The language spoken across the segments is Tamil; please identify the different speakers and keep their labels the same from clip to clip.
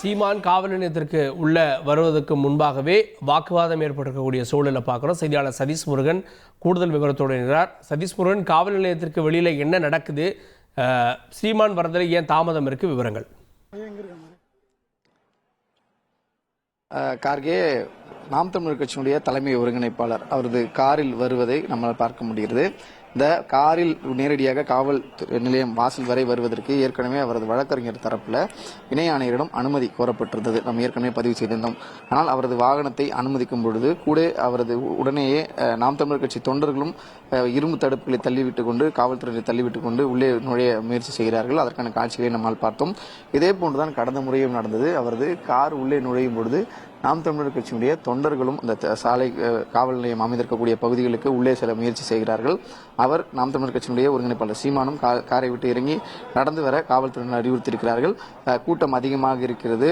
Speaker 1: சீமான் காவல் நிலையத்திற்கு உள்ள வருவதற்கு முன்பாகவே வாக்குவாதம் ஏற்பட்டிருக்கக்கூடிய சூழலை பார்க்குறோம். செய்தியாளர் சதீஷ் முருகன் கூடுதல் விவரத்தோடு இருக்கிறார். சதீஷ் முருகன், காவல் நிலையத்திற்கு வெளியில் என்ன நடக்குது, சீமான் வரதில் ஏன் தாமதம் இருக்கு, விவரங்கள்.
Speaker 2: கார்கே நாம் தமிழர் கட்சியினுடைய தலைமை ஒருங்கிணைப்பாளர் அவரது காரில் வருவதை நம்மால் பார்க்க முடிகிறது. இந்த காரில் நேரடியாக காவல் நிலையம் வாசல் வரை வருவதற்கு ஏற்கனவே அவரது வழக்கறிஞர் தரப்புல இணை ஆணையரிடம் அனுமதி கோரப்பட்டிருந்தது. நாம் ஏற்கனவே பதிவு செய்திருந்தோம். ஆனால் அவரது வாகனத்தை அனுமதிக்கும் பொழுது கூட அவரது உடனேயே நாம் தமிழர் கட்சி தொண்டர்களும் இரும்பு தடுப்புகளை தள்ளிவிட்டுக் கொண்டு, காவல்துறையை தள்ளிவிட்டுக் கொண்டு உள்ளே நுழைய முயற்சி செய்கிறார்கள். அதற்கான காட்சிகளை நம்மால் பார்த்தோம். இதே போன்றுதான் கடந்த முறையும் நடந்தது. அவரது கார் உள்ளே நுழையும் பொழுது நாம் தமிழர் கட்சியினுடைய தொண்டர்களும் அந்த சாலை காவல் நிலையம் அமைந்திருக்கக்கூடிய பகுதிகளுக்கு உள்ளே செல்ல முயற்சி செய்கிறார்கள். அவர் நாம் தமிழர் கட்சியினுடைய ஒருங்கிணைப்பாளர் சீமானும் காரை விட்டு இறங்கி நடந்து வர காவல்துறையினர் அறிவுறுத்தியிருக்கிறார்கள். கூட்டம் அதிகமாக இருக்கிறது,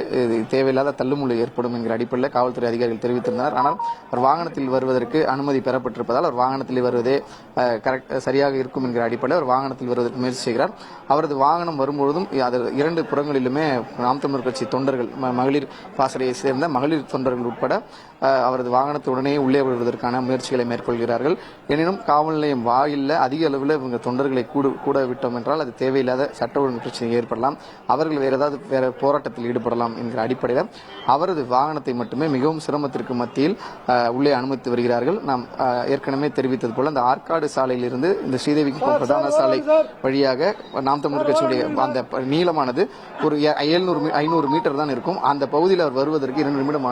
Speaker 2: தேவையில்லாத தள்ளுமுள்ளு ஏற்படும் என்கிற அடிப்படையில் காவல்துறை அதிகாரிகள் தெரிவித்திருந்தனர். ஆனால் அவர் வாகனத்தில் வருவதற்கு அனுமதி பெறப்பட்டிருப்பதால் அவர் வாகனத்தில் வருவதே சரியாக இருக்கும் என்கிற அடிப்படையில் அவர் வாகனத்தில் வருவதற்கு முயற்சி செய்கிறார். அவரது வாகனம் வரும்பொழுதும் இரண்டு புறங்களிலுமே நாம் தமிழர் கட்சி தொண்டர்கள், மகளிர் பாசறையை சேர்ந்த மகளிர் தொண்டர்கள் உட்பட அவரது வாகனத்துடனே உள்ளே வருவதற்கான முயற்சிகளை மேற்கொள்கிறார்கள். எனினும் காவல் நிலையம் வாயில்ல அதிக அளவில் இவங்க தொண்டர்களை கூட விட்டோம் என்றால் அது தேவையில்லாத சட்ட ஒழுங்கு பிரச்சனை ஏற்படலாம், அவர்கள் வேற போராட்டத்தில் ஈடுபடலாம் என்கிற அடிப்படையில் அவரது வாகனத்தை மட்டுமே மிகவும் சிரமத்திற்கு மத்தியில் உள்ளே அனுமதித்து வருகிறார்கள். நாம் ஏற்கனவே தெரிவித்தது போல அந்த ஆற்காடு சாலையிலிருந்து இந்த ஸ்ரீதேவிக்கு பிரதான சாலை வழியாக நாம் தமிழர் கட்சியுடைய அந்த நீளமானது ஒரு 500 மீட்டர் தான் இருக்கும். அந்த பகுதியில் அவர் வருவதற்கு 2 நிமிடம்.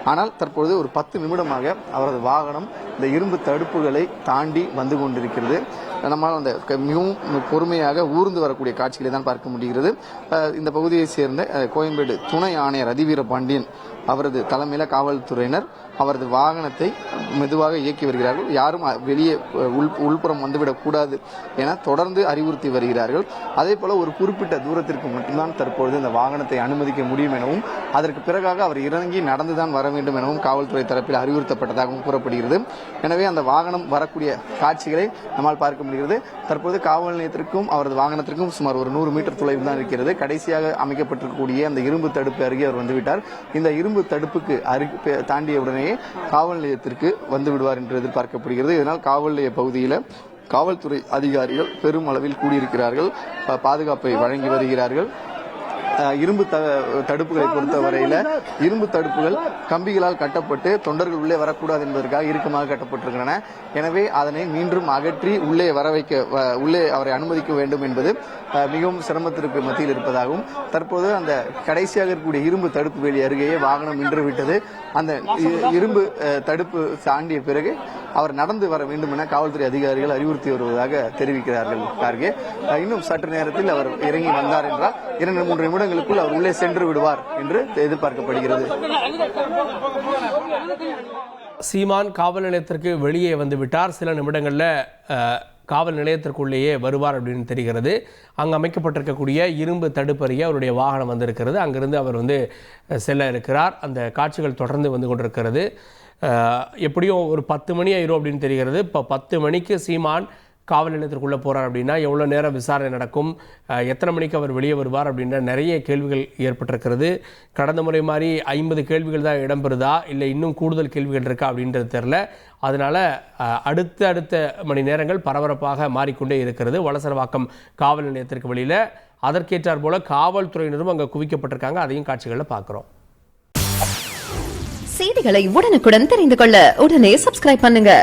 Speaker 2: ஆனால் தற்பொழுது ஒரு 10 நிமிடமாக அவரது வாகனம் இந்த இரும்பு தடுப்புகளை தாண்டி வந்து கொண்டிருக்கிறது. நம்மால் அந்த மிகவும் பொறுமையாக ஊர்ந்து வரக்கூடிய காட்சிகளை தான் பார்க்க முடிகிறது. இந்த பகுதியை சேர்ந்த கோயம்பேடு துணை ஆணையர் அதிவீர பாண்டியன் அவரது தலைமையில காவல்துறையினர் அவரது வாகனத்தை மெதுவாக இயக்கி வருகிறார்கள். யாரும் வெளியே உள்புறம் வந்துவிடக் கூடாது என தொடர்ந்து அறிவுறுத்தி வருகிறார்கள். அதே போல ஒரு குறிப்பிட்ட தூரத்திற்கு மட்டும்தான் தற்பொழுது இந்த வாகனத்தை அனுமதிக்க முடியும் எனவும் அதற்கு பிறகாக அவர் இறங்கி நடந்துதான் வர வேண்டும் எனவும் காவல்துறை தரப்பில் அறிவுறுத்தப்பட்டதாகவும் கூறப்படுகிறது. எனவே அந்த வாகனம் வரக்கூடிய காட்சிகளை நம்மால் பார்க்க முடிகிறது. தற்போது காவல் நிலையத்திற்கும் அவரது வாகனத்திற்கும் சுமார் ஒரு 100 மீட்டர் தொலைவில் தான் இருக்கிறது. கடைசியாக அமைக்கப்பட்டிருக்கக்கூடிய அந்த இரும்பு தடுப்பு அருகே அவர் வந்துவிட்டார். இந்த இரும்பு தடுப்புக்கு தாண்டியவுடனே காவல் நிலையத்திற்கு வந்து விடுவார் என்று எதிர்பார்க்கப்படுகிறது. இதனால் காவல் நிலைய பகுதியில் காவல்துறை அதிகாரிகள் பெரும் அளவில் கூடியிருக்கிறார்கள், பாதுகாப்பை வழங்கி வருகிறார்கள். இரும்பு தடுப்புகளை பொறுத்த வரையில இரும்பு தடுப்புகள் கம்பிகளால் கட்டப்பட்டு தொண்டர்கள் உள்ளே வரக்கூடாது என்பதற்காக இறுக்கமாக கட்டப்பட்டிருக்கின்றன. எனவே அதனை மீண்டும் அகற்றி உள்ளே அவரை அனுமதிக்க வேண்டும் என்பது மிகவும் சிரமத்திற்கு மத்தியில் இருப்பதாகவும், தற்போது அந்த கடைசியாக இருக்கக்கூடிய இரும்பு தடுப்பு வேலி அருகேயே வாகனம் நின்று விட்டது. அந்த இரும்பு தடுப்பு தாண்டிய பிறகு அவர் நடந்து வர வேண்டும் என காவல்துறை அதிகாரிகள் அறிவுறுத்தி வருவதாக தெரிவிக்கிறார்கள். கார்கே இன்னும் சற்று நேரத்தில் அவர் இறங்கி வந்தார் என்றால் 2-3 நிமிடங்களுக்குள் அவர் உள்ளே சென்று விடுவார் என்று எதிர்பார்க்கப்படுகிறது.
Speaker 1: சீமான் காவல் நிலையத்திற்கு வெளியே வந்து விட்டார். சில நிமிடங்களில் காவல் நிலையத்திற்குள்ளேயே வருவார் அப்படின்னு தெரிகிறது. அங்கு அமைக்கப்பட்டிருக்கக்கூடிய இரும்பு தடுப்பறிய அவருடைய வாகனம் வந்திருக்கிறது. அங்கிருந்து அவர் செல்ல இருக்கிறார். அந்த காட்சிகள் தொடர்ந்து வந்து கொண்டிருக்கிறது. எப்படியும் ஒரு 10 மணி ஆயிரும் அப்படின்னு தெரிகிறது. இப்போ 10 மணிக்கு சீமான் காவல் நிலையத்திற்குள்ளே போகிறார் அப்படின்னா எவ்வளோ நேரம் விசாரணை நடக்கும், எத்தனை மணிக்கு அவர் வெளியே வருவார் அப்படின்ற நிறைய கேள்விகள் ஏற்பட்டிருக்கிறது. கடந்த முறை மாதிரி 50 கேள்விகள் தான் இடம்பெறுதா, இல்லை இன்னும் கூடுதல் கேள்விகள் இருக்கா அப்படின்றது தெரில. அதனால் அடுத்த மணி நேரங்கள் பரபரப்பாக மாறிக்கொண்டே இருக்கிறது வலசரவாக்கம் காவல் நிலையத்திற்கு வெளியில். அதற்கேற்றார் போல காவல்துறையினரும் அங்கே குவிக்கப்பட்டிருக்காங்க. அதையும் காட்சிகளில் பார்க்குறோம்.
Speaker 3: செய்திகளை உடனுக்குடன் தெரிந்து கொள்ள உடனே சப்ஸ்கிரைப் பண்ணுங்க.